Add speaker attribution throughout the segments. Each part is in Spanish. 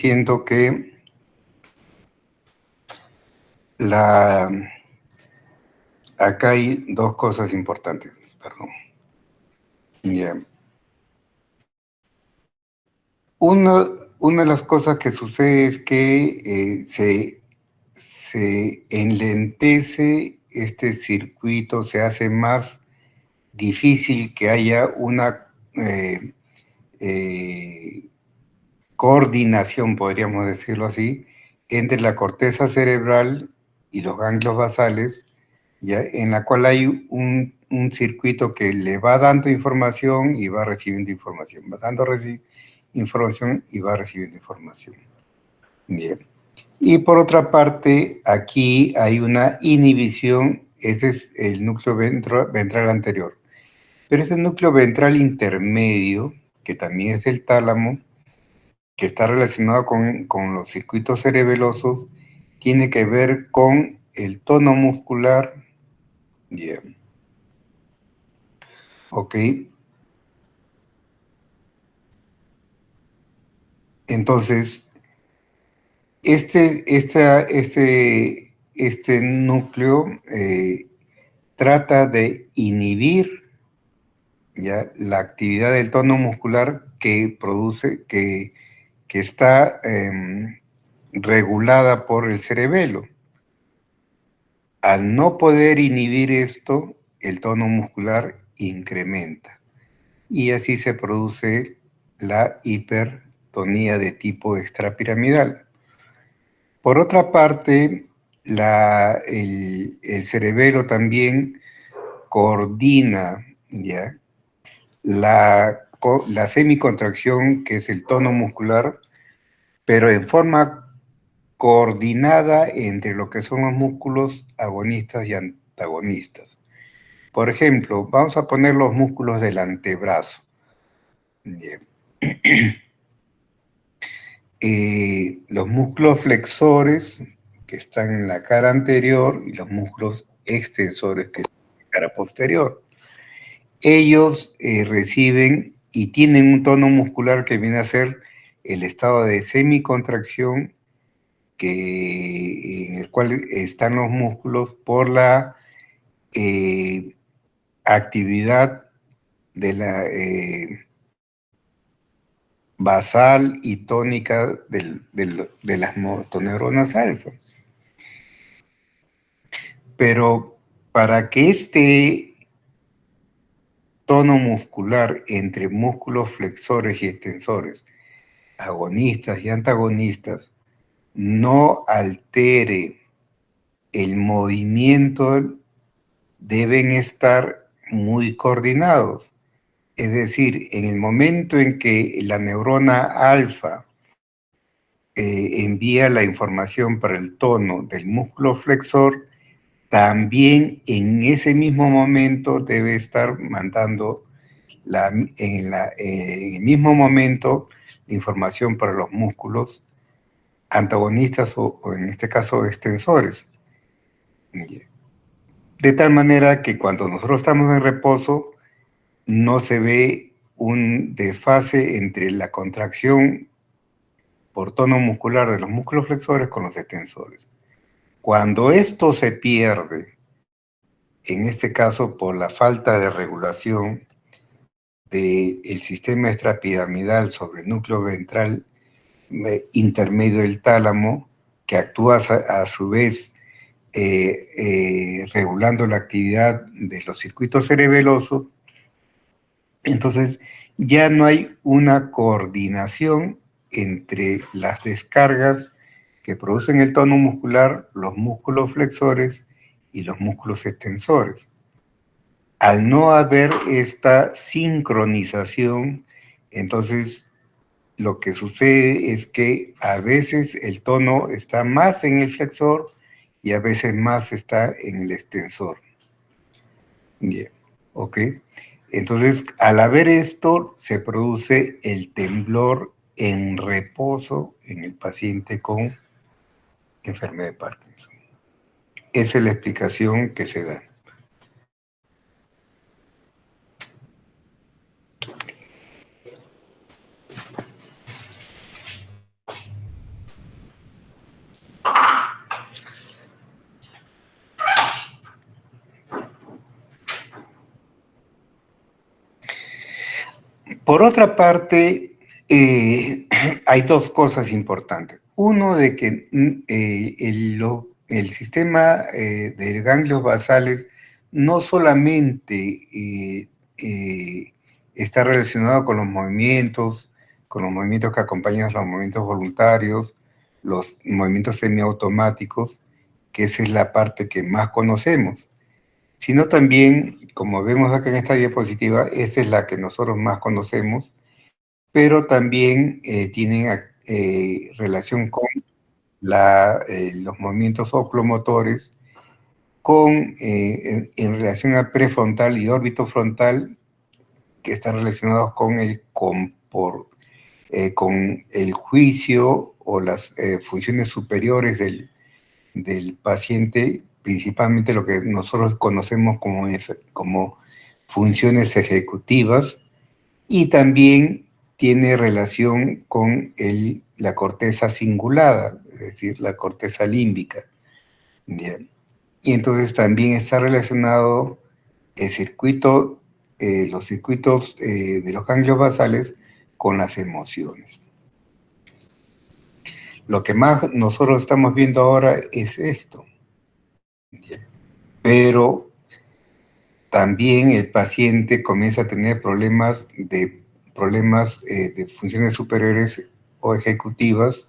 Speaker 1: siento que acá hay dos cosas importantes, perdón. Yeah. Una de las cosas que sucede es que se enlentece este circuito, se hace más difícil que haya una coordinación, podríamos decirlo así, entre la corteza cerebral y los ganglios basales, ¿ya? En la cual hay un circuito que le va dando información y va recibiendo información, va dando información y va recibiendo información. Bien. Y por otra parte, aquí hay una inhibición, ese es el núcleo ventral anterior. Pero ese núcleo ventral intermedio, que también es el tálamo, que está relacionado con los circuitos cerebelosos, tiene que ver con el tono muscular. Bien. Ok. Entonces, este núcleo trata de inhibir, ¿ya?, la actividad del tono muscular que produce, que está regulada por el cerebelo. Al no poder inhibir esto, el tono muscular incrementa y así se produce la hipertonía de tipo extrapiramidal. Por otra parte, el cerebelo también coordina, ¿ya?, la semicontracción, que es el tono muscular, pero en forma coordinada entre lo que son los músculos agonistas y antagonistas. Por ejemplo, vamos a poner los músculos del antebrazo. Bien. Los músculos flexores, que están en la cara anterior, y los músculos extensores, que están en la cara posterior. Ellos reciben y tienen un tono muscular que viene a ser el estado de semicontracción, en el cual están los músculos por la actividad de la basal y tónica de las motoneuronas alfa. Pero para que este tono muscular entre músculos flexores y extensores, agonistas y antagonistas, no altere el movimiento, deben estar muy coordinados. Es decir, en el momento en que la neurona alfa envía la información para el tono del músculo flexor, también en ese mismo momento debe estar mandando en el mismo momento la información para los músculos antagonistas o en este caso extensores. De tal manera que cuando nosotros estamos en reposo no se ve un desfase entre la contracción por tono muscular de los músculos flexores con los extensores. Cuando esto se pierde, en este caso por la falta de regulación del sistema extrapiramidal sobre el núcleo ventral intermedio del tálamo, que actúa a su vez regulando la actividad de los circuitos cerebelosos, entonces ya no hay una coordinación entre las descargas que producen el tono muscular, los músculos flexores y los músculos extensores. Al no haber esta sincronización, entonces lo que sucede es que a veces el tono está más en el flexor y a veces más está en el extensor. Bien, ¿ok? Entonces, al haber esto, se produce el temblor en reposo en el paciente con enfermedad de Parkinson. Esa es la explicación que se da. Por otra parte, hay dos cosas importantes. Uno, de que el sistema de ganglios basales no solamente está relacionado con los movimientos que acompañan los movimientos voluntarios, los movimientos semiautomáticos, que esa es la parte que más conocemos, sino también, como vemos acá en esta diapositiva, esta es la que nosotros más conocemos, pero también tienen relación con los movimientos oculomotores, en relación a prefrontal y orbitofrontal, que están relacionados con el juicio o las funciones superiores del paciente, principalmente lo que nosotros conocemos como funciones ejecutivas, y también tiene relación con la corteza cingulada, es decir, la corteza límbica. Bien. Y entonces también está relacionado los circuitos de los ganglios basales con las emociones. Lo que más nosotros estamos viendo ahora es esto. Bien. Pero también el paciente comienza a tener problemas de funciones superiores o ejecutivas,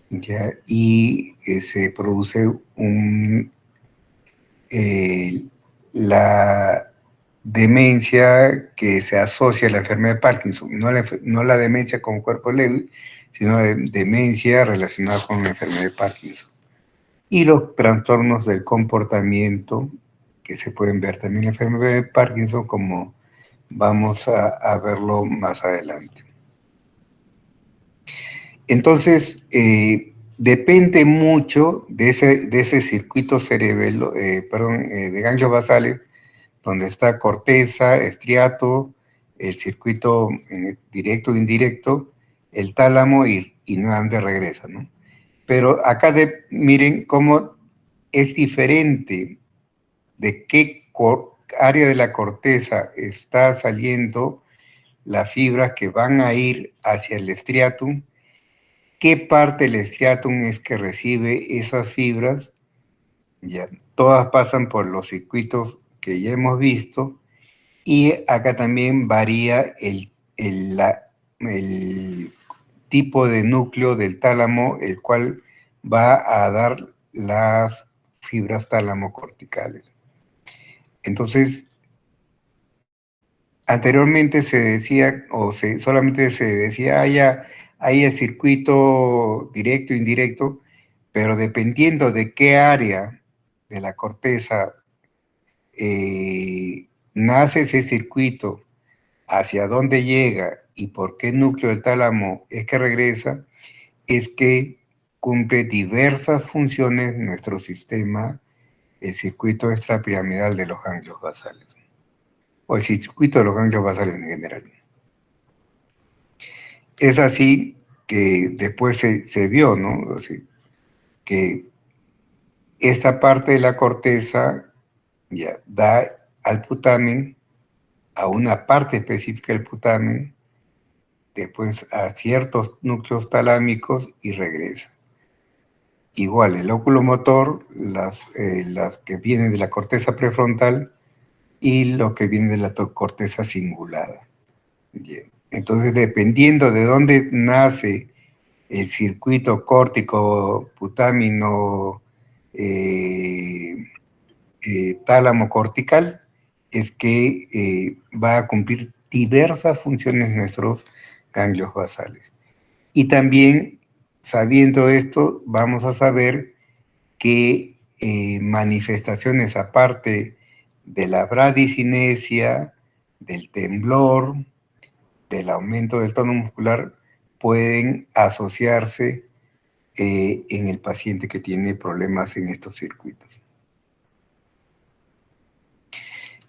Speaker 1: ¿ya? Y se produce la demencia que se asocia a la enfermedad de Parkinson, no la demencia con cuerpo Lewy, sino demencia relacionada con la enfermedad de Parkinson. Y los trastornos del comportamiento, que se pueden ver también en la enfermedad de Parkinson, como vamos a verlo más adelante. Entonces, depende mucho de ese circuito cerebelo, de ganglios basales, donde está corteza, estriato, el circuito directo e indirecto, el tálamo y nuevamente regresa, ¿no? Pero acá miren cómo es diferente de qué área de la corteza está saliendo las fibras que van a ir hacia el estriatum, qué parte del estriatum es que recibe esas fibras. Ya, todas pasan por los circuitos que ya hemos visto, y acá también varía el tipo de núcleo del tálamo, el cual va a dar las fibras tálamo-corticales. Entonces, anteriormente se decía, solamente se decía, hay el circuito directo e indirecto, pero dependiendo de qué área de la corteza nace ese circuito, hacia dónde llega y por qué núcleo del tálamo es que regresa, es que cumple diversas funciones en nuestro sistema, el circuito extrapiramidal de los ganglios basales, o el circuito de los ganglios basales en general. Es así que después se vio, ¿no? Así, que esta parte de la corteza ya da al putamen, a una parte específica del putamen, después a ciertos núcleos talámicos y regresa. Igual, el oculomotor, las que vienen de la corteza prefrontal y lo que viene de la corteza cingulada. Bien. Entonces, dependiendo de dónde nace el circuito córtico, putámino, tálamo cortical, es que va a cumplir diversas funciones en nuestros ganglios basales. Y también, sabiendo esto, vamos a saber qué manifestaciones, aparte de la bradicinesia, del temblor, del aumento del tono muscular, pueden asociarse en el paciente que tiene problemas en estos circuitos.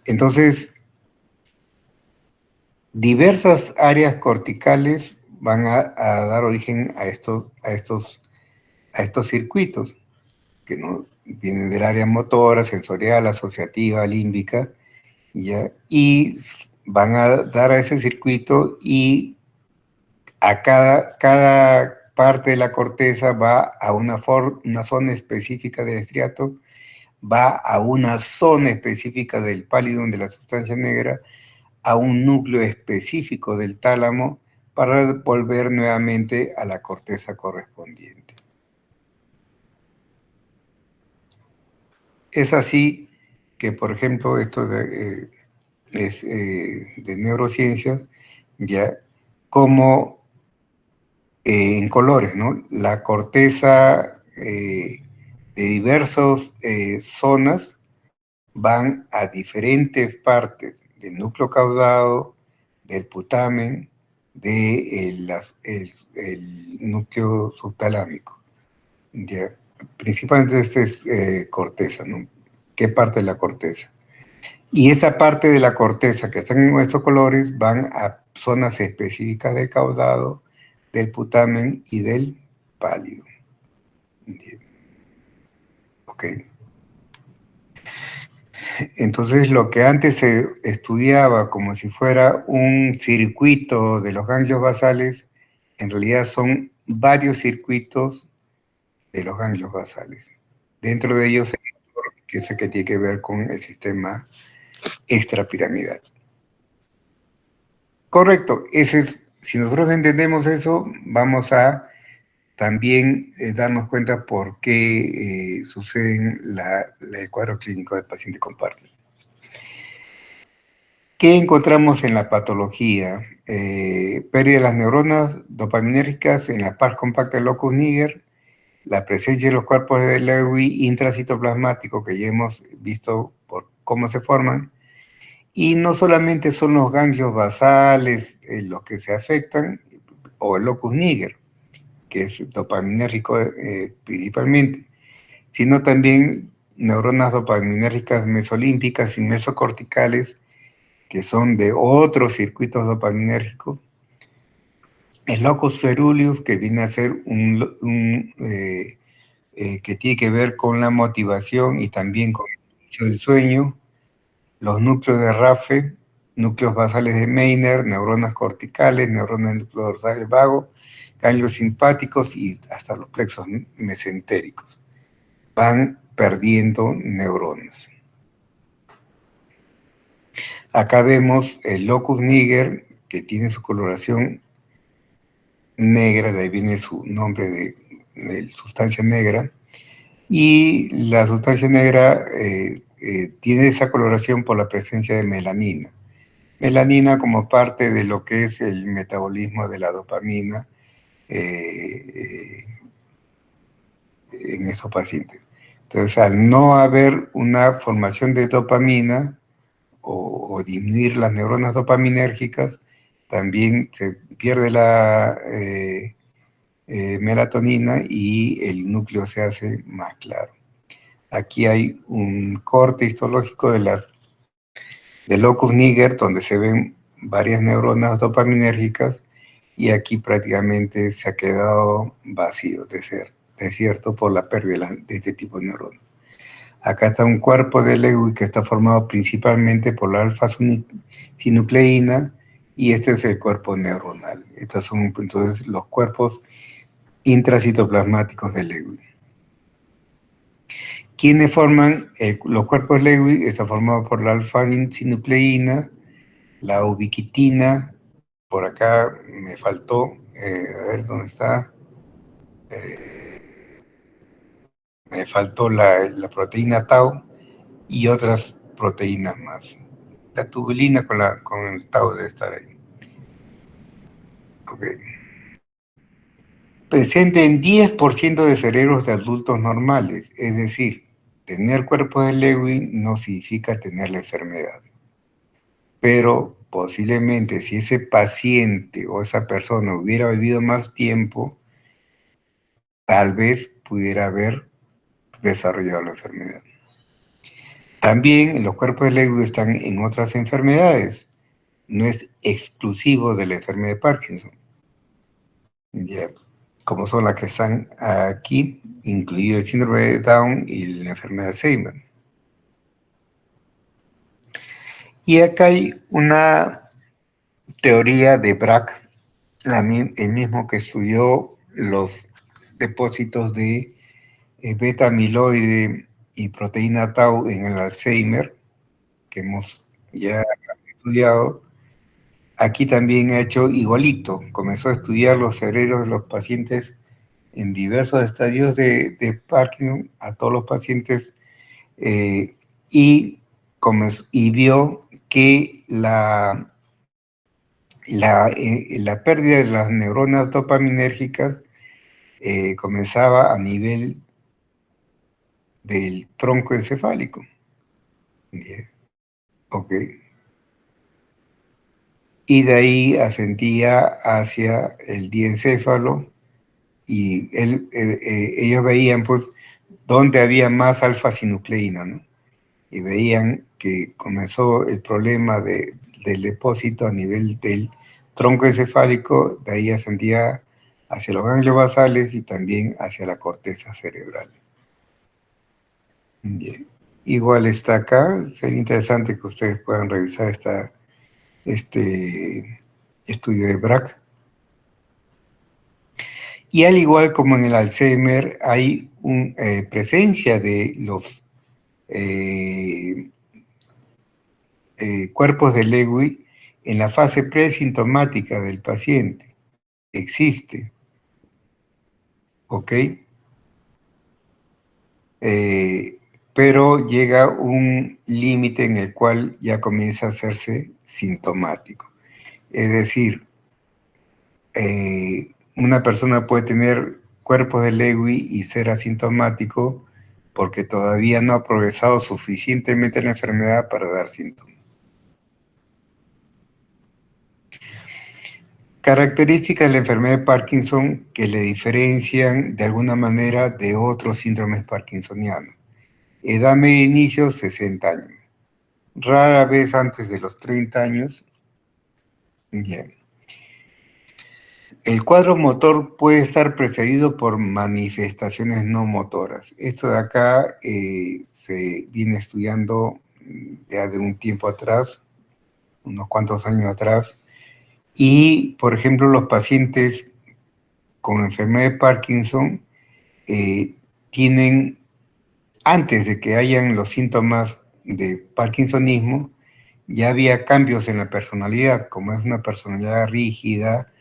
Speaker 1: Entonces, diversas áreas corticales van a dar origen a estos circuitos, que no vienen del área motora, sensorial, asociativa, límbica, ¿ya? Y van a dar a ese circuito y a cada parte de la corteza va a una zona específica del estriato, va a una zona específica del pallidum de la sustancia negra, a un núcleo específico del tálamo para volver nuevamente a la corteza correspondiente. Es así que, por ejemplo, esto es de neurociencias, ya como en colores, ¿no? La corteza de diversas zonas van a diferentes partes del núcleo caudado, del putamen, del el núcleo subtalámico. ¿Ya? Principalmente este es corteza, ¿no? ¿Qué parte de la corteza? Y esa parte de la corteza que están en estos colores van a zonas específicas del caudado, del putamen y del pálido. Ok. Entonces, lo que antes se estudiaba como si fuera un circuito de los ganglios basales, en realidad son varios circuitos de los ganglios basales. Dentro de ellos, que es el que tiene que ver con el sistema extrapiramidal. Correcto, si nosotros entendemos eso, vamos a también darnos cuenta por qué sucede el cuadro clínico del paciente con Parkinson. ¿Qué encontramos en la patología? Pérdida de las neuronas dopaminérgicas en la par compacta del locus niger, la presencia de los cuerpos de Lewy intracitoplasmáticos que ya hemos visto por cómo se forman, y no solamente son los ganglios basales los que se afectan, o el locus niger, que es dopaminérgico principalmente, sino también neuronas dopaminérgicas mesolímpicas y mesocorticales, que son de otros circuitos dopaminérgicos. El locus ceruleus, que viene a ser que tiene que ver con la motivación y también con el inicio del sueño. Los núcleos de Raphe, núcleos basales de Meiner, neuronas corticales, neuronas del núcleo dorsal vago, ganglios simpáticos y hasta los plexos mesentéricos. Van perdiendo neuronas. Acá vemos el locus niger, que tiene su coloración negra, de ahí viene su nombre de sustancia negra, y la sustancia negra tiene esa coloración por la presencia de melanina. Melanina como parte de lo que es el metabolismo de la dopamina en estos pacientes. Entonces, al no haber una formación de dopamina o disminuir las neuronas dopaminérgicas, también se pierde la melatonina y el núcleo se hace más claro. Aquí hay un corte histológico del locus niger, donde se ven varias neuronas dopaminérgicas, y aquí prácticamente se ha quedado vacío, desierto por la pérdida de este tipo de neuronas. Acá está un cuerpo de Lewy que está formado principalmente por la alfa-sinucleína, y este es el cuerpo neuronal. Estos son entonces los cuerpos intracitoplasmáticos de Lewy. ¿Quiénes forman los cuerpos Lewy? Está formado por la alfa-sinucleína, la ubiquitina, por acá me faltó, a ver dónde está, me faltó la proteína tau y otras proteínas más. La tubulina con el tau debe estar ahí. Okay. Presente en 10% de cerebros de adultos normales, es decir, tener cuerpo de Lewy no significa tener la enfermedad. Pero posiblemente si ese paciente o esa persona hubiera vivido más tiempo, tal vez pudiera haber desarrollado la enfermedad. También los cuerpos de Lewy están en otras enfermedades. No es exclusivo de la enfermedad de Parkinson. Ya, como son las que están aquí, incluido el síndrome de Down y la enfermedad de Alzheimer. Y acá hay una teoría de Brack, el mismo que estudió los depósitos de beta amiloide y proteína tau en el Alzheimer, que hemos ya estudiado. Aquí también ha hecho igualito, comenzó a estudiar los cerebros de los pacientes en diversos estadios de Parkinson, a todos los pacientes, y, y vio que la pérdida de las neuronas dopaminérgicas comenzaba a nivel del tronco encefálico. Bien. Ok. Y de ahí ascendía hacia el diencéfalo y ellos veían pues dónde había más alfa-sinucleína, ¿no? Y veían que comenzó el problema del depósito a nivel del tronco encefálico, de ahí ascendía hacia los ganglios basales y también hacia la corteza cerebral. Bien. Igual está acá, sería interesante que ustedes puedan revisar este estudio de Brack. Y al igual como en el Alzheimer, hay presencia de los cuerpos de Lewy en la fase presintomática del paciente. Existe, ¿ok? Pero llega un límite en el cual ya comienza a hacerse sintomático. Es decir, una persona puede tener cuerpos de Lewy y ser asintomático porque todavía no ha progresado suficientemente la enfermedad para dar síntomas. Características de la enfermedad de Parkinson que le diferencian de alguna manera de otros síndromes parkinsonianos. Edad media de inicio, 60 años. Rara vez antes de los 30 años. Bien. El cuadro motor puede estar precedido por manifestaciones no motoras. Esto de acá se viene estudiando ya de un tiempo atrás, unos cuantos años atrás, y, por ejemplo, los pacientes con enfermedad de Parkinson tienen, antes de que hayan los síntomas de parkinsonismo, ya había cambios en la personalidad, como es una personalidad rígida,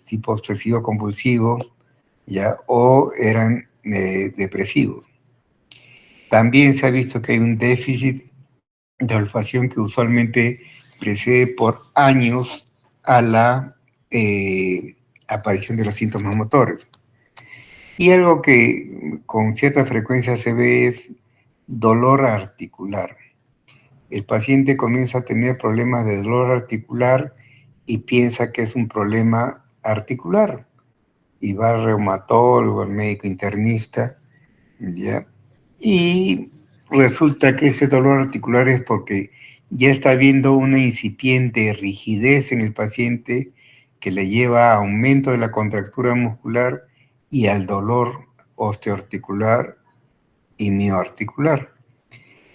Speaker 1: tipo obsesivo compulsivo, ¿ya? O eran depresivos. También se ha visto que hay un déficit de olfacción que usualmente precede por años a la aparición de los síntomas motores. Y algo que con cierta frecuencia se ve es dolor articular. El paciente comienza a tener problemas de dolor articular y piensa que es un problema articular. Y va al reumatólogo, al médico internista, ¿ya? Y resulta que ese dolor articular es porque ya está habiendo una incipiente rigidez en el paciente que le lleva a aumento de la contractura muscular y al dolor osteoarticular y mioarticular.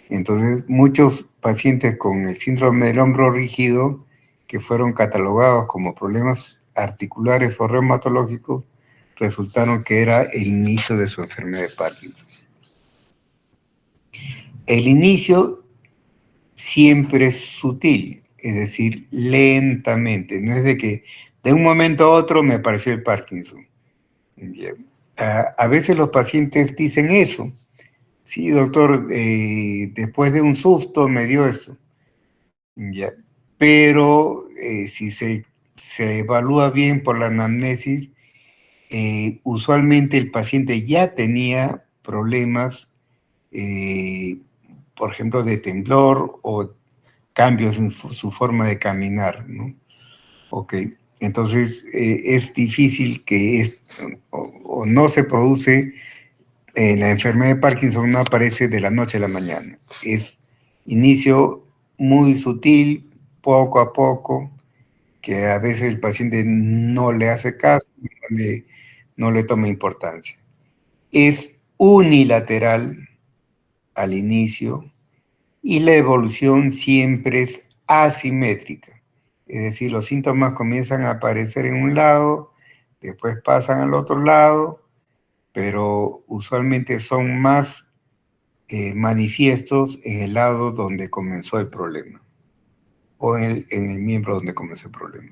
Speaker 1: Entonces, muchos pacientes con el síndrome del hombro rígido, que fueron catalogados como problemas articulares o reumatológicos, resultaron que era el inicio de su enfermedad de Parkinson. El inicio siempre es sutil, es decir, lentamente. No es de que de un momento a otro me apareció el Parkinson. A veces los pacientes dicen eso. Sí, doctor, después de un susto me dio eso. Ya. Pero si se evalúa bien por la anamnesis, usualmente el paciente ya tenía problemas, por ejemplo, de temblor o cambios en su forma de caminar, ¿no? Ok, entonces es difícil que o no se produce, la enfermedad de Parkinson no aparece de la noche a la mañana. Es inicio muy sutil, poco a poco, que a veces el paciente no le hace caso, no le toma importancia. Es unilateral al inicio y la evolución siempre es asimétrica. Es decir, los síntomas comienzan a aparecer en un lado, después pasan al otro lado, pero usualmente son más manifiestos en el lado donde comenzó el problema o en el miembro donde comenzó el problema.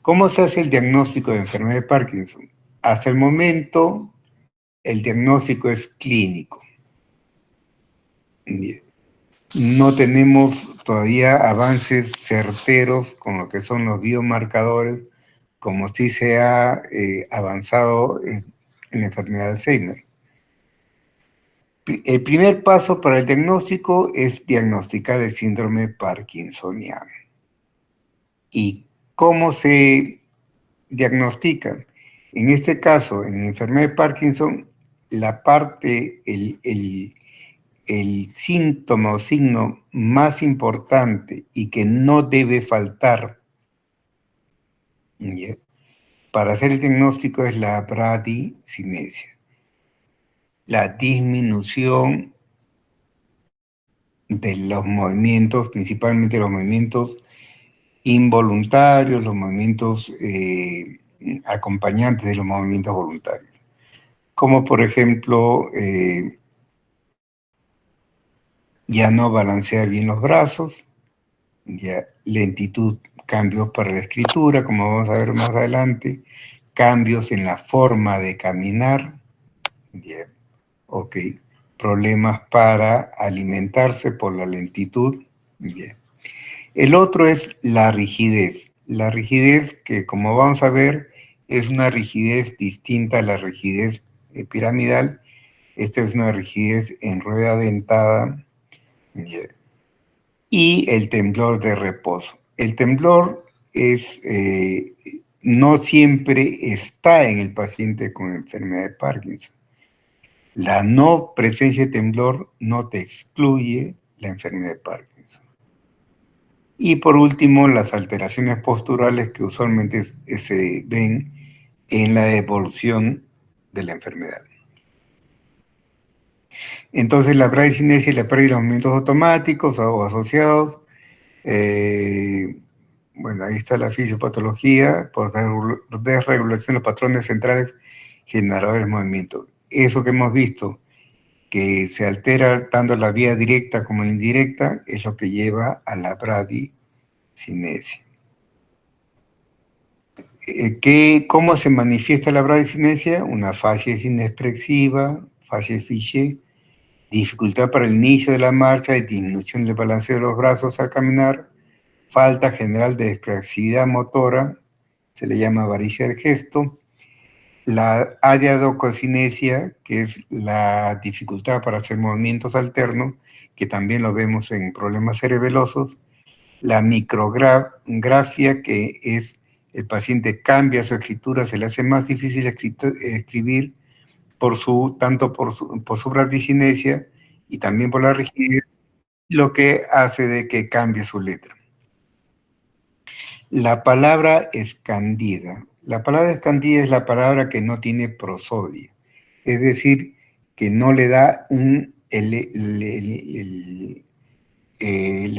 Speaker 1: ¿Cómo se hace el diagnóstico de enfermedad de Parkinson? Hasta el momento, el diagnóstico es clínico. No tenemos todavía avances certeros con lo que son los biomarcadores, como sí se ha avanzado en la enfermedad de Alzheimer. El primer paso para el diagnóstico es diagnosticar el síndrome parkinsoniano. ¿Y cómo se diagnostica? En este caso, en enfermedad de Parkinson, la parte, el síntoma o signo más importante y que no debe faltar, ¿ya?, para hacer el diagnóstico es la bradicinesia, la disminución de los movimientos, principalmente los movimientos involuntarios, los movimientos acompañantes de los movimientos voluntarios, como por ejemplo ya no balancear bien los brazos, ya lentitud, cambios para la escritura, como vamos a ver más adelante, cambios en la forma de caminar, ya, ok, problemas para alimentarse por la lentitud, ya. El otro es la rigidez. La rigidez que, como vamos a ver, es una rigidez distinta a la rigidez piramidal. Esta es una rigidez en rueda dentada, ya, y el temblor de reposo. El temblor es, no siempre está en el paciente con enfermedad de Parkinson. La no presencia de temblor no te excluye la enfermedad de Parkinson. Y por último, las alteraciones posturales que usualmente se ven en la evolución de la enfermedad. Entonces, la bradicinesia y la pérdida de los movimientos automáticos o asociados, bueno, ahí está la fisiopatología por desregulación de los patrones centrales generadores de movimiento. Eso que hemos visto, que se altera tanto la vía directa como la indirecta, es lo que lleva a la bradicinesia. ¿Cómo se manifiesta la bradicinesia? Una facies inexpresiva, facies fiché, dificultad para el inicio de la marcha y disminución del balanceo de los brazos al caminar, falta general de expresividad motora, se le llama avaricia del gesto, la adiadococinesia, que es la dificultad para hacer movimientos alternos, que también lo vemos en problemas cerebelosos, la micrografia, que es el paciente cambia su escritura, se le hace más difícil escribir tanto por su bradicinesia y también por la rigidez, lo que hace de que cambie su letra. La palabra escandida. La palabra escandida es la palabra que no tiene prosodia, es decir, que no le da la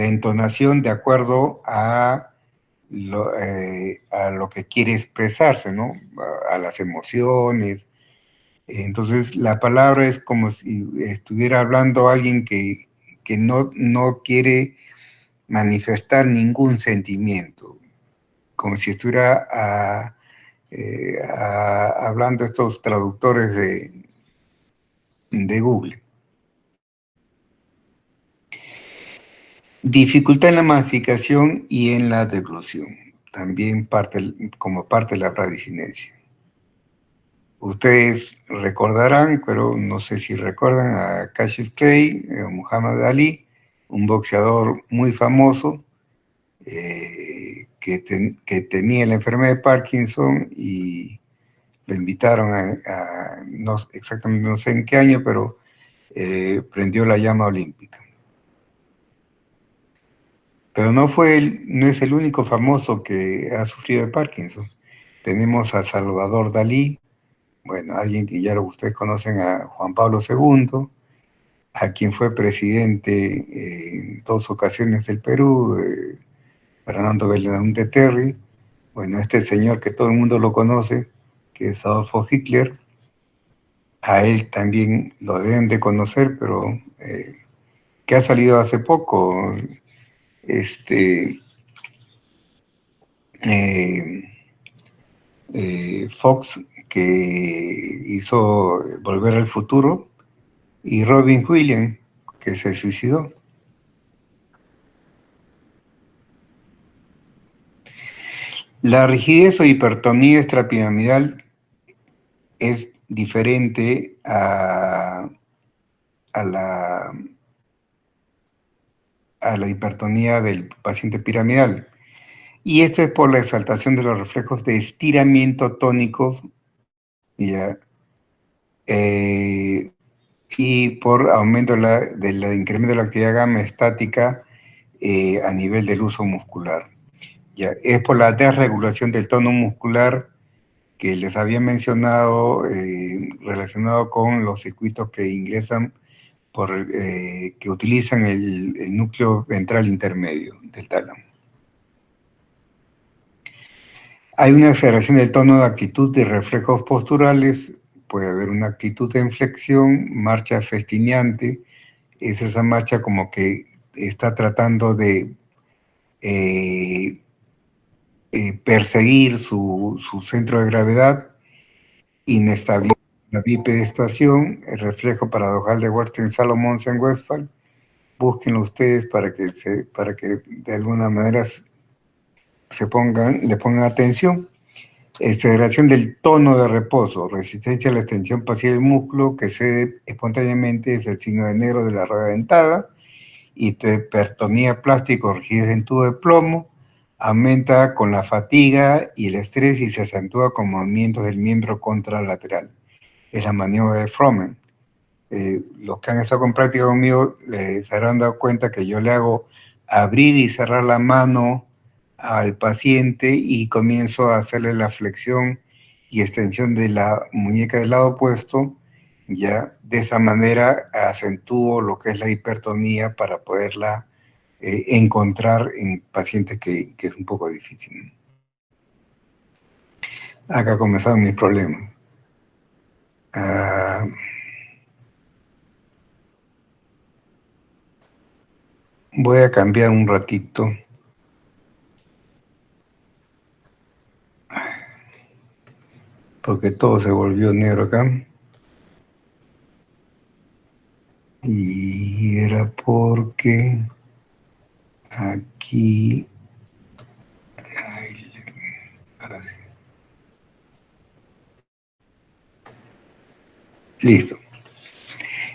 Speaker 1: entonación de acuerdo a lo que quiere expresarse, ¿no? A las emociones. Entonces, la palabra es como si estuviera hablando alguien que no quiere manifestar ningún sentimiento, como si estuviera hablando estos traductores de Google. Dificultad en la masticación y en la deglución, también como parte de la bradicinesia. Ustedes recordarán, pero no sé si recuerdan a Cassius Clay, Muhammad Ali, un boxeador muy famoso que tenía la enfermedad de Parkinson y lo invitaron exactamente no sé en qué año, pero prendió la llama olímpica. Pero no es el único famoso que ha sufrido de Parkinson. Tenemos a Salvador Dalí, bueno, alguien que ya ustedes conocen, a Juan Pablo II, a quien fue presidente en 2 ocasiones del Perú, Fernando Belaúnde Terry. Bueno, este señor que todo el mundo lo conoce, que es Adolfo Hitler, a él también lo deben de conocer, pero que ha salido hace poco, este, eh, Fox, que hizo Volver al Futuro, y Robin Williams, que se suicidó. La rigidez o hipertonía extrapiramidal es diferente a la, a la hipertonía del paciente piramidal. Y esto es por la exaltación de los reflejos de estiramiento tónicos, ¿ya? Y por aumento del incremento de la actividad gamma estática a nivel del uso muscular. ¿Ya? Es por la desregulación del tono muscular que les había mencionado, relacionado con los circuitos que ingresan, que utilizan el núcleo ventral intermedio del tálamo. Hay una aceleración del tono de actitud de reflejos posturales, puede haber una actitud de inflexión, marcha festineante, es esa marcha como que está tratando de perseguir su centro de gravedad, inestabilidad, la bipedestación, el reflejo paradojal de Wettstein-Salomon-Westphal. Búsquenlo ustedes para que de alguna manera le pongan atención. Aceleración del tono de reposo, resistencia a la extensión pasiva del músculo que cede espontáneamente, es el signo de negro de la rueda dentada, hipertonía plástica o rigidez en tubo de plomo, aumenta con la fatiga y el estrés y se acentúa con movimientos del miembro contralateral. Es la maniobra de Fromen. Los que han estado con práctica conmigo se habrán dado cuenta que yo le hago abrir y cerrar la mano al paciente y comienzo a hacerle la flexión y extensión de la muñeca del lado opuesto. Ya de esa manera acentúo lo que es la hipertonía para poderla encontrar en pacientes que es un poco difícil. Acá comenzaron mis problemas. Voy a cambiar un ratito. Porque todo se volvió negro acá. Y era porque aquí... Ahora sí. Listo.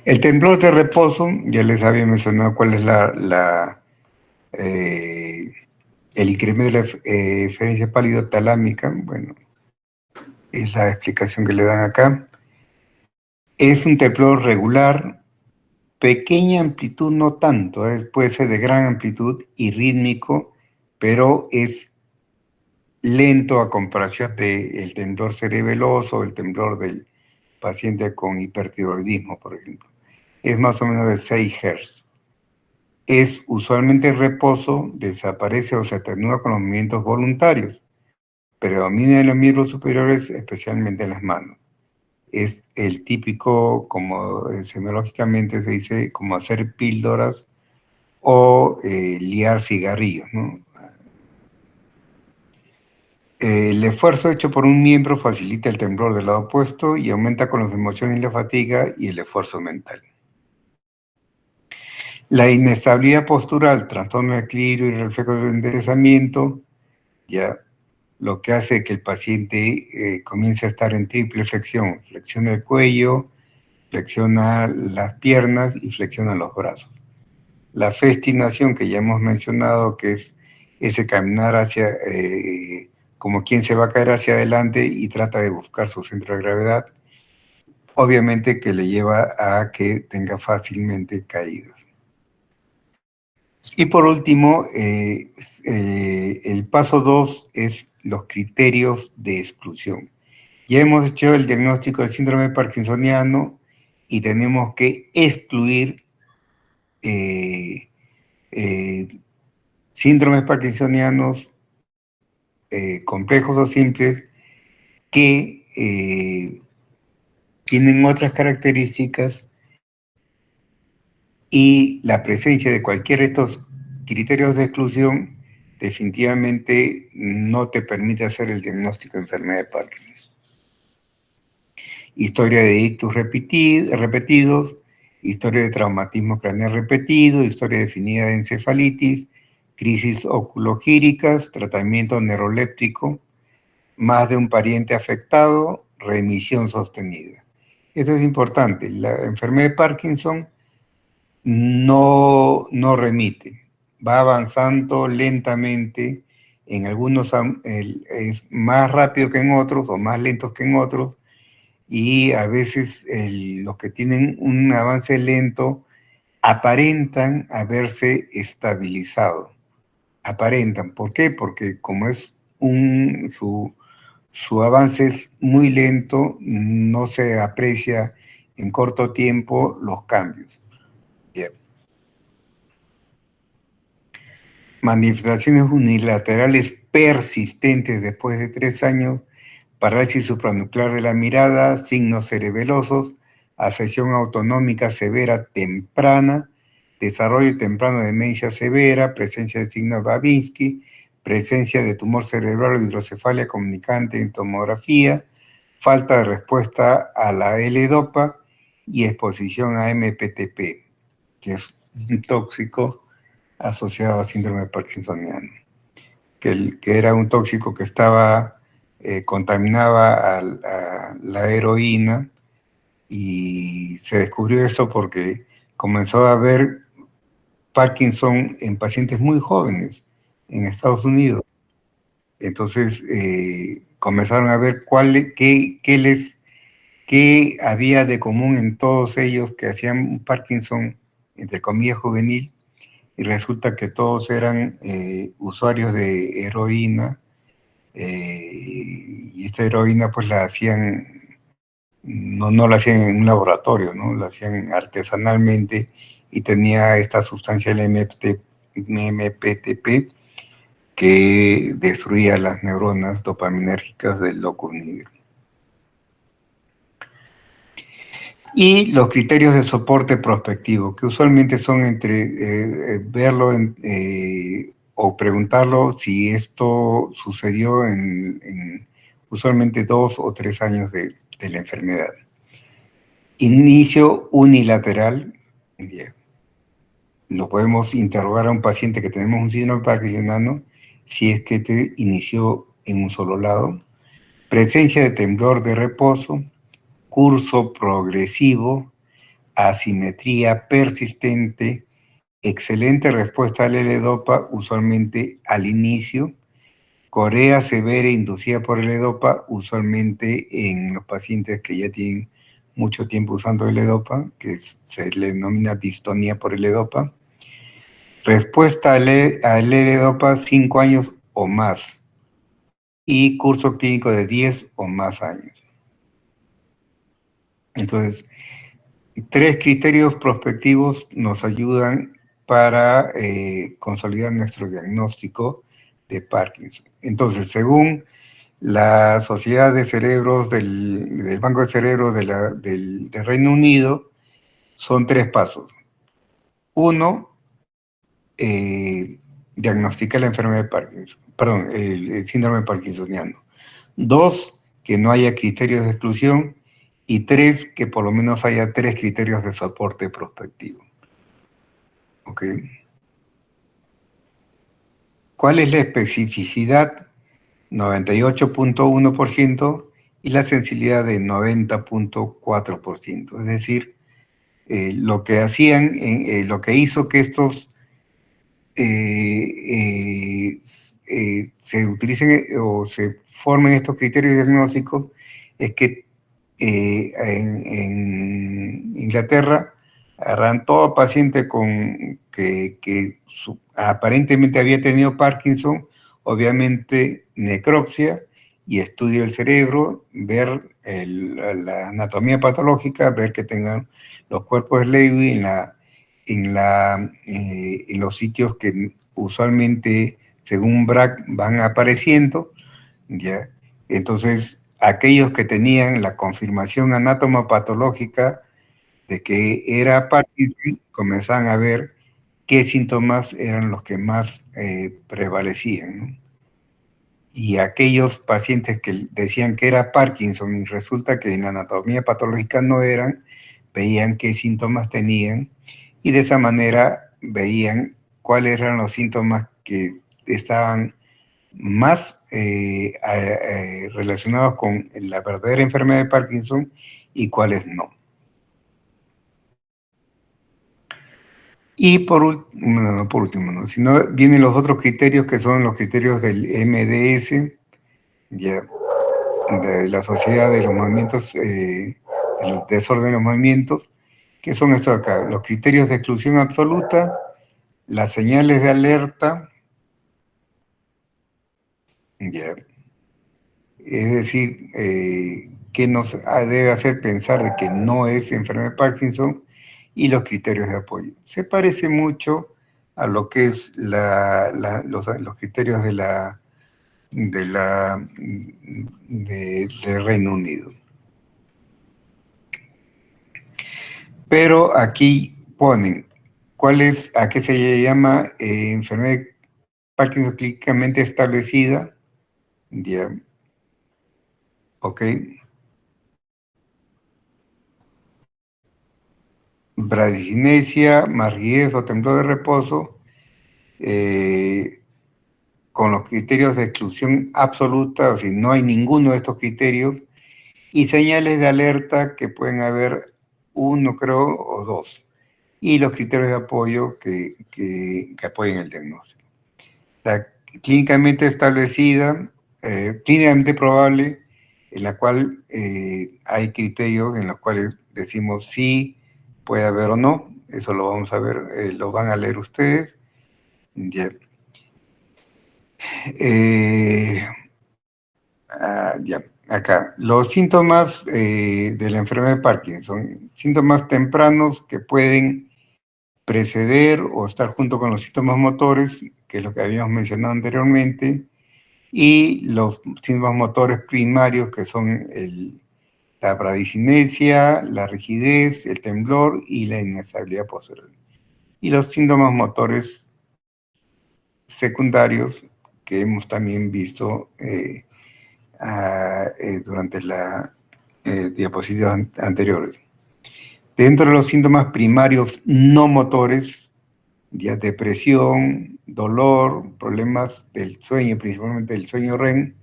Speaker 1: El temblor de reposo, ya les había mencionado cuál es el incremento de la eferencia pálido-talámica. Bueno, es la explicación que le dan acá. Es un temblor regular, pequeña amplitud, no tanto, puede ser de gran amplitud y rítmico, pero es lento a comparación del temblor cerebeloso, el temblor del paciente con hipertiroidismo, por ejemplo. Es más o menos de 6 Hz. Es usualmente reposo, desaparece o se atenúa con los movimientos voluntarios. Predomina en los miembros superiores, especialmente en las manos. Es el típico, como semiológicamente se dice, como hacer píldoras o liar cigarrillos, ¿no? El esfuerzo hecho por un miembro facilita el temblor del lado opuesto y aumenta con las emociones y la fatiga y el esfuerzo mental. La inestabilidad postural, trastorno de equilibrio y reflejo del enderezamiento, ya lo que hace que el paciente comience a estar en triple flexión. Flexiona el cuello, flexiona las piernas y flexiona los brazos. La festinación, que ya hemos mencionado, que es ese caminar hacia, como quien se va a caer hacia adelante y trata de buscar su centro de gravedad, obviamente que le lleva a que tenga fácilmente caídas. Y por último, el paso 2 es los criterios de exclusión. Ya hemos hecho el diagnóstico del síndrome parkinsoniano y tenemos que excluir eh, síndromes parkinsonianos complejos o simples que tienen otras características, y la presencia de cualquiera de estos criterios de exclusión definitivamente no te permite hacer el diagnóstico de enfermedad de Parkinson. Historia de ictus repetidos, historia de traumatismo craneal repetido, historia definida de encefalitis, crisis oculogíricas, tratamiento neuroléptico, más de un pariente afectado, remisión sostenida. Eso es importante. La enfermedad de Parkinson no remite, va avanzando lentamente, en algunos es más rápido que en otros o más lento que en otros, y a veces los que tienen un avance lento aparentan haberse estabilizado. Aparentan. ¿Por qué? Porque como es su avance es muy lento, no se aprecia en corto tiempo los cambios. Bien. Manifestaciones unilaterales persistentes después de 3 años, parálisis supranuclear de la mirada, signos cerebelosos, afección autonómica severa temprana, desarrollo temprano de demencia severa, presencia de signos Babinski, presencia de tumor cerebral o hidrocefalia comunicante en tomografía, falta de respuesta a la L-Dopa y exposición a MPTP, que es un tóxico asociado a síndrome parkinsoniano, que era un tóxico que contaminaba a la heroína, y se descubrió esto porque comenzó a haber Parkinson en pacientes muy jóvenes en Estados Unidos. Entonces comenzaron a ver qué había de común en todos ellos que hacían un Parkinson, entre comillas, juvenil, y resulta que todos eran usuarios de heroína, y esta heroína pues la hacían, no la hacían en un laboratorio, ¿no? La hacían artesanalmente, y tenía esta sustancia, el MPTP, que destruía las neuronas dopaminérgicas del locus nigra. Y los criterios de soporte prospectivo, que usualmente son entre verlo o preguntarlo si esto sucedió en usualmente 2 o 3 años de la enfermedad. Inicio unilateral. Bien. Lo podemos interrogar a un paciente que tenemos un síndrome parkinsoniano si es que te inició en un solo lado. Presencia de temblor de reposo, curso progresivo, asimetría persistente, excelente respuesta al L-Dopa, usualmente al inicio, corea severa inducida por L-Dopa, usualmente en los pacientes que ya tienen mucho tiempo usando L-Dopa, que se le denomina distonía por L-Dopa. Respuesta al L-Dopa 5 años o más, y curso clínico de 10 o más años. Entonces, 3 criterios prospectivos nos ayudan para consolidar nuestro diagnóstico de Parkinson. Entonces, según la Sociedad de Cerebros del Banco de Cerebros del Reino Unido, son 3 pasos. 1, diagnosticar la enfermedad de Parkinson, perdón, el síndrome parkinsoniano. 2, que no haya criterios de exclusión. Y 3, que por lo menos haya 3 criterios de soporte prospectivo. ¿Ok? ¿Cuál es la especificidad? 98.1% y la sensibilidad de 90.4%. Es decir, lo que hacían, lo que hizo que estos se utilicen o se formen estos criterios diagnósticos es que en Inglaterra agarran todo paciente que aparentemente había tenido Parkinson, obviamente necropsia, y estudio el cerebro, ver la anatomía patológica, ver que tengan los cuerpos de Lewy en los sitios que usualmente, según Brack, van apareciendo, ¿ya? Entonces, aquellos que tenían la confirmación anatomopatológica de que era Parkinson, comenzaban a ver qué síntomas eran los que más prevalecían, ¿no? Y aquellos pacientes que decían que era Parkinson y resulta que en la anatomía patológica no eran, veían qué síntomas tenían y de esa manera veían cuáles eran los síntomas que estaban más relacionados con la verdadera enfermedad de Parkinson y cuáles no. Y no por último, no, sino vienen los otros criterios que son los criterios del MDS, ya, de la Sociedad de los Movimientos, el Desorden de los Movimientos, que son estos acá, los criterios de exclusión absoluta, las señales de alerta, ya, es decir, que nos debe hacer pensar de que no es enfermedad de Parkinson, y los criterios de apoyo. Se parece mucho a lo que es los criterios de Reino Unido. Pero aquí ponen a qué se le llama enfermedad de Parkinson clínicamente establecida, ya, ok, bradicinesia, rigidez o temblor de reposo, con los criterios de exclusión absoluta, o sea, no hay ninguno de estos criterios, y señales de alerta que pueden haber uno, creo, o dos, y los criterios de apoyo que apoyen el diagnóstico. La clínicamente establecida, clínicamente probable, en la cual hay criterios en los cuales decimos sí, puede haber o no, eso lo vamos a ver, lo van a leer ustedes. Ya. Ya, acá. Los síntomas de la enfermedad de Parkinson, síntomas tempranos que pueden preceder o estar junto con los síntomas motores, que es lo que habíamos mencionado anteriormente, y los síntomas motores primarios, que son la bradicinesia, la rigidez, el temblor y la inestabilidad posterior. Y los síntomas motores secundarios, que hemos también visto durante las diapositivas anteriores. Dentro de los síntomas primarios no motores, ya depresión, dolor, problemas del sueño, principalmente del sueño REM,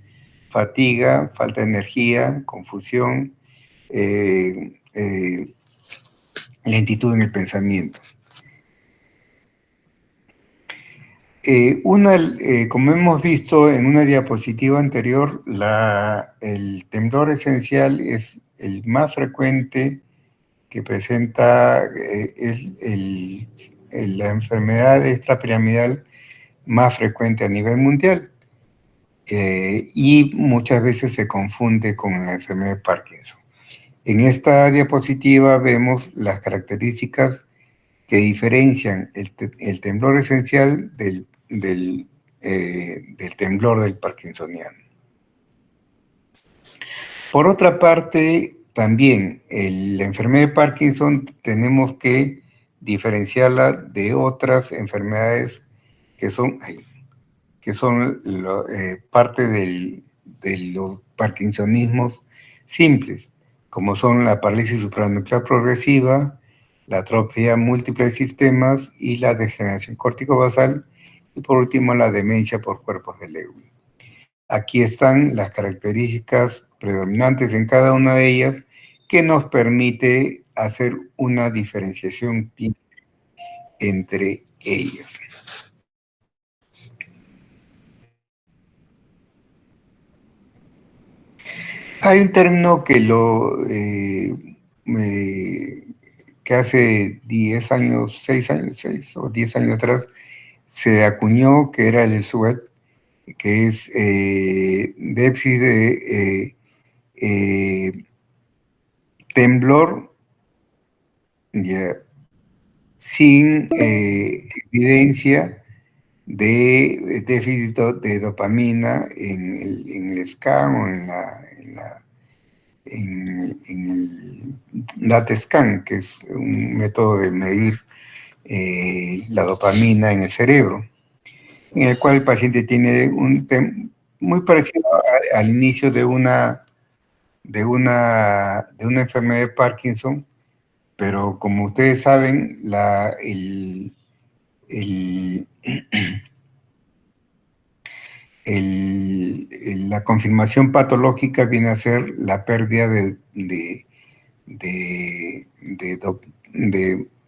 Speaker 1: fatiga, falta de energía, confusión, lentitud en el pensamiento. Como hemos visto en una diapositiva anterior, el temblor esencial es el más frecuente que presenta la enfermedad extrapiramidal más frecuente a nivel mundial, y muchas veces se confunde con la enfermedad de Parkinson. En esta diapositiva vemos las características que diferencian el temblor esencial del temblor del parkinsoniano. Por otra parte, también la enfermedad de Parkinson tenemos que diferenciarla de otras enfermedades que son parte de los parkinsonismos simples, como son la parálisis supranuclear progresiva, la atrofia múltiple de sistemas y la degeneración córtico-basal, y por último la demencia por cuerpos de Lewy. Aquí están las características predominantes en cada una de ellas que nos permite hacer una diferenciación entre ellas. Hay un término que hace 10 años, 6 o 10 años atrás, se acuñó, que era el SWET, que es déficit de temblor, sin evidencia de déficit de dopamina en el scan o en el DAT-scan, que es un método de medir la dopamina en el cerebro, en el cual el paciente tiene muy parecido al inicio de una enfermedad de Parkinson, pero como ustedes saben, el- la confirmación patológica viene a ser la pérdida de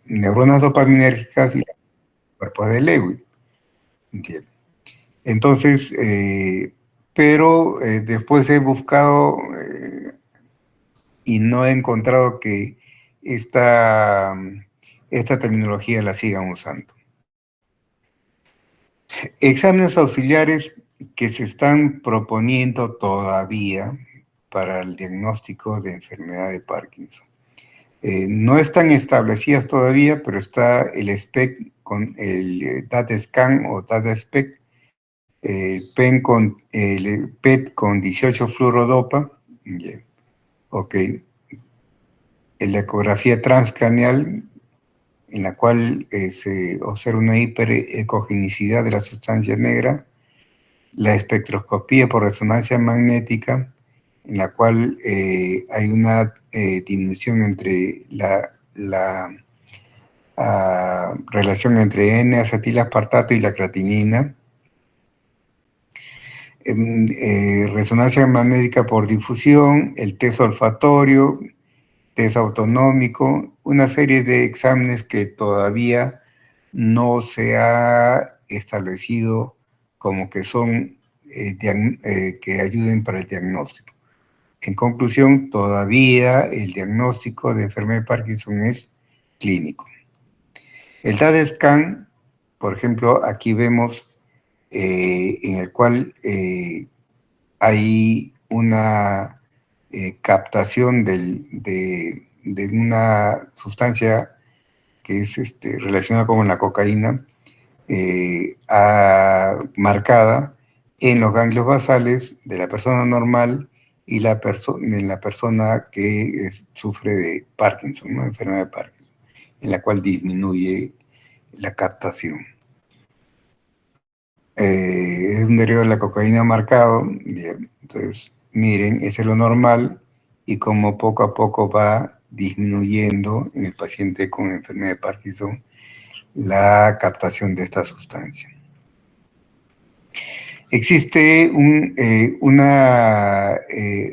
Speaker 1: neuronas dopaminérgicas y cuerpos de Lewy. Bien. Entonces, pero después he buscado y no he encontrado que esta terminología la sigan usando. Exámenes auxiliares que se están proponiendo todavía para el diagnóstico de enfermedad de Parkinson. No están establecidas todavía, pero está el SPEC con el DAT-SCAN o DAT-SPEC, el PET con 18 fluorodopa, yeah, ok, la ecografía transcraneal, en la cual se observa una hiperecogenicidad de la sustancia negra, la espectroscopía por resonancia magnética, en la cual hay una disminución entre la relación entre N-acetilaspartato y la creatinina, resonancia magnética por difusión, el test olfatorio, test autonómico, una serie de exámenes que todavía no se ha establecido como que son que ayuden para el diagnóstico. En conclusión, todavía el diagnóstico de enfermedad de Parkinson es clínico. El DAT-SCAN, por ejemplo, aquí vemos en el cual hay una captación de una sustancia que es relacionada con la cocaína, marcada en los ganglios basales de la persona normal y en la persona que sufre de Parkinson, ¿no? Enfermedad de Parkinson, en la cual disminuye la captación. Es un derivado de la cocaína marcado, bien, entonces miren, ese es lo normal y como poco a poco va disminuyendo en el paciente con enfermedad de Parkinson la captación de esta sustancia. Existe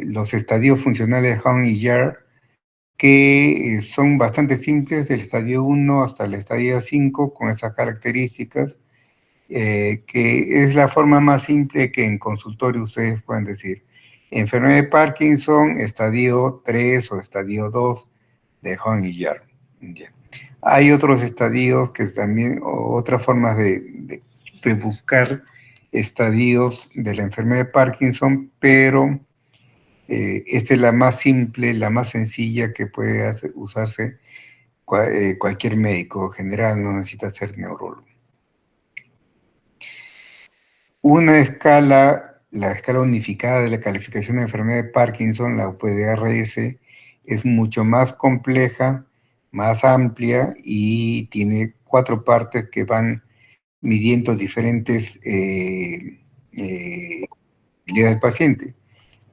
Speaker 1: los estadios funcionales de Hahn y Yahr que son bastante simples, del estadio 1 hasta el estadio 5, con esas características, que es la forma más simple que en consultorio ustedes pueden decir. Enfermedad de Parkinson, estadio 3 o estadio 2 de Hahn y Yahr. Yeah. Hay otros estadios que también, o otras formas de buscar estadios de la enfermedad de Parkinson, pero esta es la más simple, la más sencilla que puede usarse cualquier médico general, no necesita ser neurólogo. Una escala, la escala unificada de la calificación de enfermedad de Parkinson, la UPDRS, es mucho más compleja, más amplia y tiene 4 partes que van midiendo diferentes habilidades del paciente.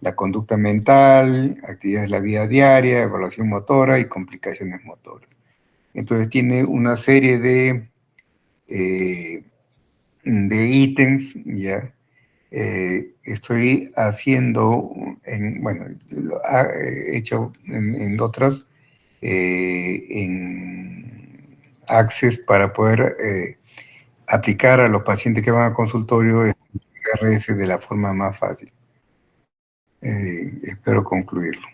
Speaker 1: La conducta mental, actividades de la vida diaria, evaluación motora y complicaciones motoras. Entonces tiene una serie de ítems, ¿ya? Estoy haciendo, bueno, lo he hecho en otras, en Access para poder aplicar a los pacientes que van al consultorio el RS de la forma más fácil. Espero concluirlo.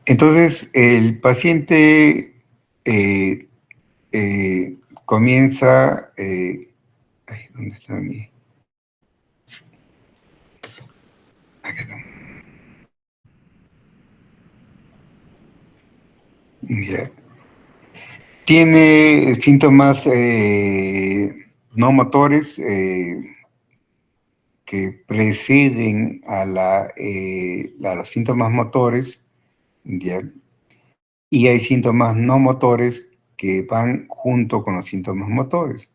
Speaker 1: Entonces, el paciente comienza... ¿dónde está mi...? Acá está. Ya. Tiene síntomas no motores que preceden a los síntomas motores, ¿ya? Y hay síntomas no motores que van junto con los síntomas motores,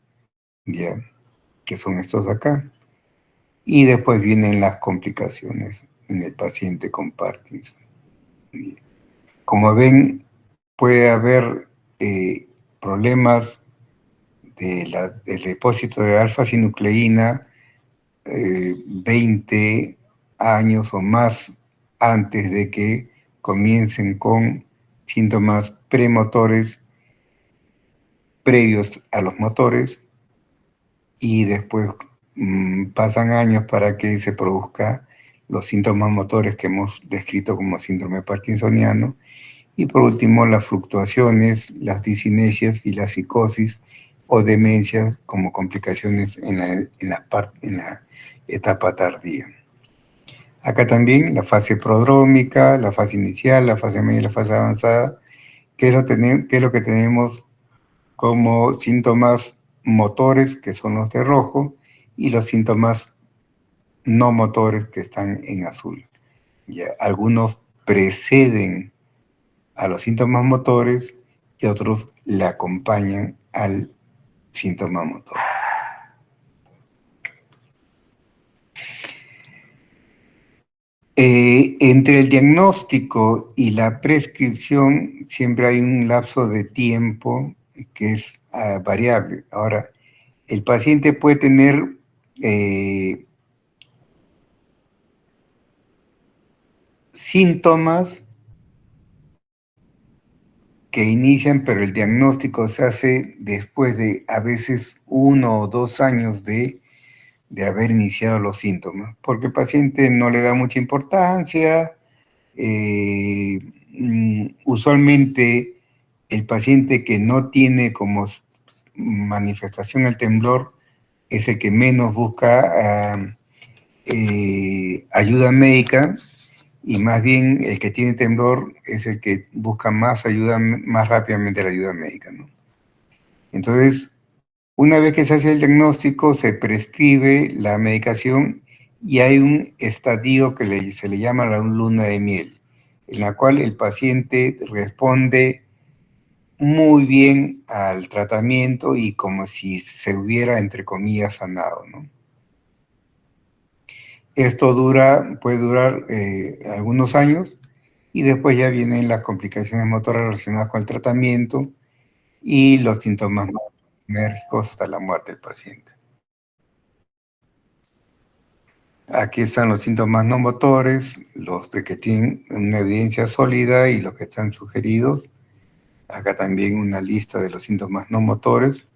Speaker 1: ¿ya? Que son estos acá. Y después vienen las complicaciones en el paciente con Parkinson. Como ven, puede haber problemas del depósito de alfa-sinucleína 20 años o más antes de que comiencen con síntomas premotores previos a los motores, y después pasan años para que se produzca los síntomas motores que hemos descrito como síndrome parkinsoniano, y por último las fluctuaciones, las discinesias y la psicosis o demencias como complicaciones en la etapa tardía. Acá también la fase prodrómica, la fase inicial, la fase media y la fase avanzada, que es lo que tenemos como síntomas motores, que son los de rojo, y los síntomas no motores, que están en azul. Ya, algunos preceden a los síntomas motores y otros le acompañan al síntoma motor. Entre el diagnóstico y la prescripción siempre hay un lapso de tiempo que es variable. Ahora, el paciente puede tener síntomas que inician, pero el diagnóstico se hace después de a veces 1 o 2 años de haber iniciado los síntomas, porque el paciente no le da mucha importancia. Usualmente el paciente que no tiene como manifestación el temblor es el que menos busca ayuda médica, y más bien el que tiene temblor es el que busca más ayuda, más rápidamente la ayuda médica, ¿no? Entonces, una vez que se hace el diagnóstico, se prescribe la medicación y hay un estadio que se le llama la luna de miel, en la cual el paciente responde muy bien al tratamiento y como si se hubiera, entre comillas, sanado, ¿no? Esto puede durar algunos años, y después ya vienen las complicaciones motoras relacionadas con el tratamiento y los síntomas no enérgicos hasta la muerte del paciente. Aquí están los síntomas no motores, los de que tienen una evidencia sólida y los que están sugeridos. Acá también una lista de los síntomas no motores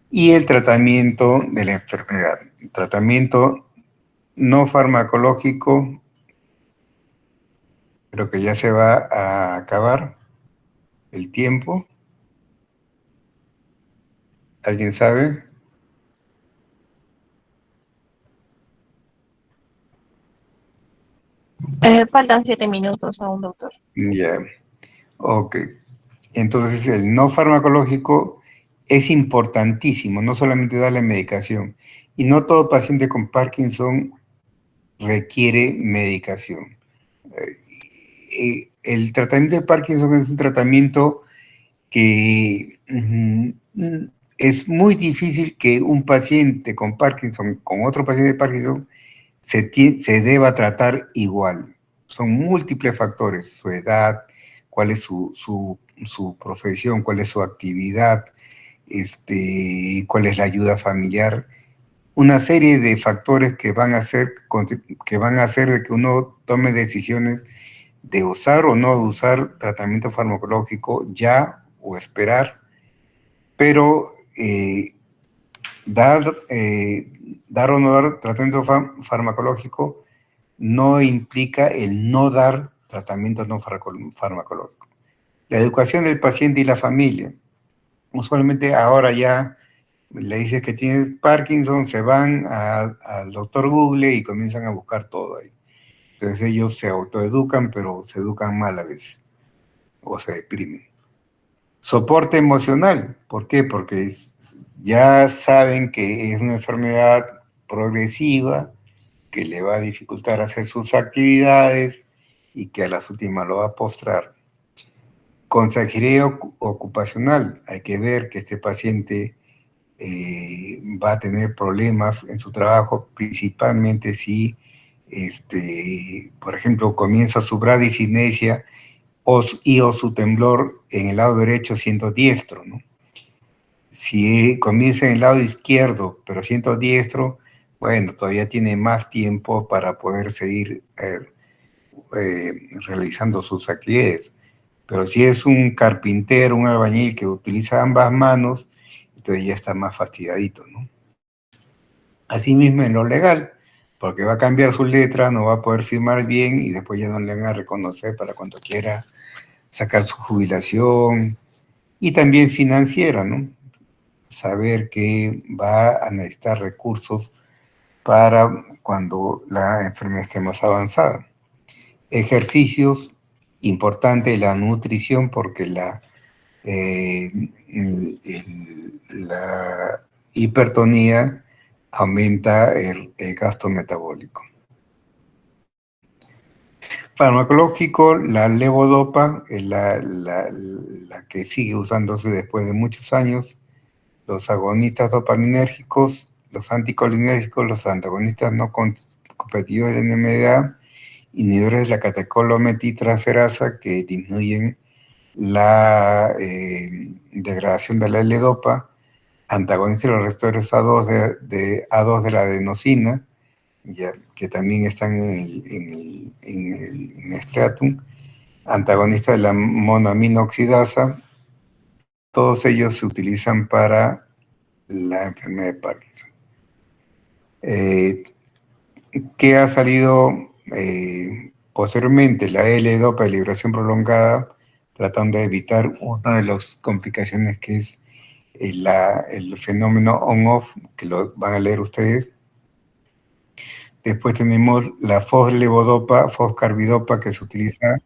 Speaker 1: y el tratamiento de la enfermedad. El tratamiento no farmacológico, creo que ya se va a acabar el tiempo. ¿Alguien sabe?
Speaker 2: Faltan 7 minutos aún, doctor.
Speaker 1: Ya, ok. Entonces el no farmacológico es importantísimo, no solamente darle medicación. Y no todo paciente con Parkinson requiere medicación. El tratamiento de Parkinson es un tratamiento que es muy difícil que un paciente con Parkinson, con otro paciente de Parkinson, se deba tratar igual. Son múltiples factores: su edad, cuál es su profesión, cuál es su actividad, cuál es la ayuda familiar, una serie de factores que van a hacer de que uno tome decisiones de usar o no usar tratamiento farmacológico ya o esperar, pero dar o no dar tratamiento farmacológico no implica el no dar tratamiento no farmacológico. La educación del paciente y la familia. Usualmente ahora ya le dices que tiene Parkinson, se van al doctor Google y comienzan a buscar todo ahí. Entonces ellos se autoeducan, pero se educan mal a veces, o se deprimen. Soporte emocional. ¿Por qué? Porque ya saben que es una enfermedad progresiva, que le va a dificultar hacer sus actividades y que a las últimas lo va a postrar. Consejería ocupacional. Hay que ver que este paciente va a tener problemas en su trabajo, principalmente si, por ejemplo, comienza su bradicinesia o su temblor en el lado derecho siendo diestro, ¿no? Si comienza en el lado izquierdo, pero siendo diestro, bueno, todavía tiene más tiempo para poder seguir realizando sus actividades. Pero si es un carpintero, un albañil que utiliza ambas manos, entonces ya está más fastidiadito, ¿no? Asimismo en lo legal, porque va a cambiar su letra, no va a poder firmar bien y después ya no le van a reconocer para cuando quiera sacar su jubilación. Y también financiera, ¿no? Saber que va a necesitar recursos para cuando la enfermedad esté más avanzada. Ejercicios, importante la nutrición, porque la hipertonía aumenta el gasto metabólico. Farmacológico, la levodopa, la que sigue usándose después de muchos años, los agonistas dopaminérgicos, los anticolinérgicos, los antagonistas no competidores de NMDA, inhibidores de la catecolometitransferasa que disminuyen la degradación de la L-dopa, antagonistas de los receptores A2 de la adenosina, ya, que también están en el striatum, antagonistas de la monoaminoxidasa, todos ellos se utilizan para la enfermedad de Parkinson. ¿Qué ha salido posteriormente? La L-dopa de liberación prolongada, tratando de evitar una de las complicaciones que es el fenómeno on-off, que lo van a leer ustedes. Después tenemos la foslevodopa, foscarbidopa, que se utiliza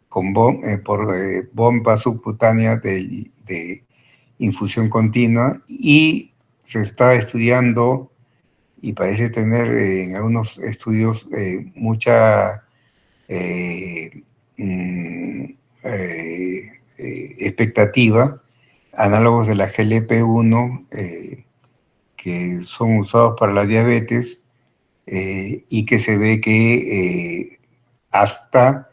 Speaker 1: por bomba subcutánea de infusión continua y se está estudiando y parece tener en algunos estudios mucha mm, expectativa, análogos de la GLP-1 que son usados para la diabetes y que se ve que hasta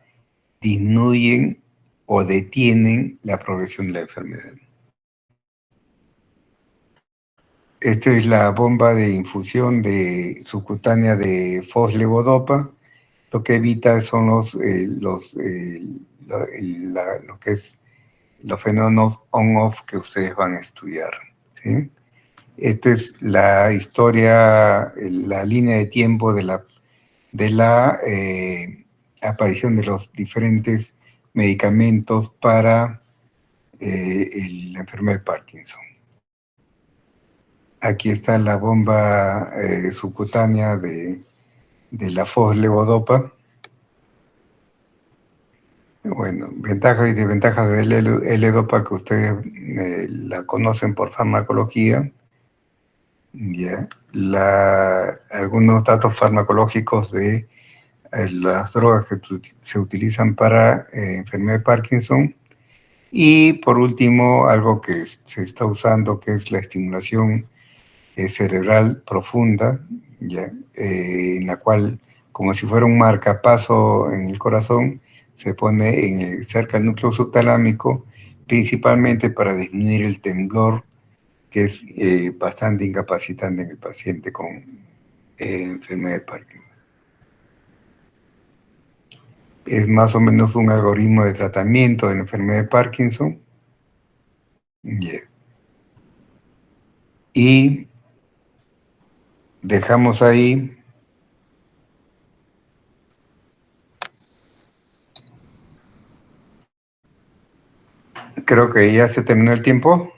Speaker 1: disminuyen o detienen la progresión de la enfermedad. Esta es la bomba de infusión subcutánea de foslevodopa. Lo que evita son lo que es los fenómenos on-off que ustedes van a estudiar, ¿sí? Esta es la historia, la línea de tiempo de la aparición de los diferentes medicamentos para la enfermedad de Parkinson. Aquí está la bomba subcutánea de la foslevodopa. Bueno, ventajas y desventajas de L-dopa que ustedes la conocen por farmacología. Ya. Algunos datos farmacológicos de las drogas que se utilizan para enfermedad de Parkinson. Y por último, algo que se está usando, que es la estimulación cerebral profunda, ¿ya? En la cual, como si fuera un marcapaso en el corazón, se pone cerca del núcleo subtalámico, principalmente para disminuir el temblor, que es bastante incapacitante en el paciente con enfermedad de Parkinson. Es más o menos un algoritmo de tratamiento de la enfermedad de Parkinson. Yeah. Y dejamos ahí. Creo que ya se terminó el tiempo.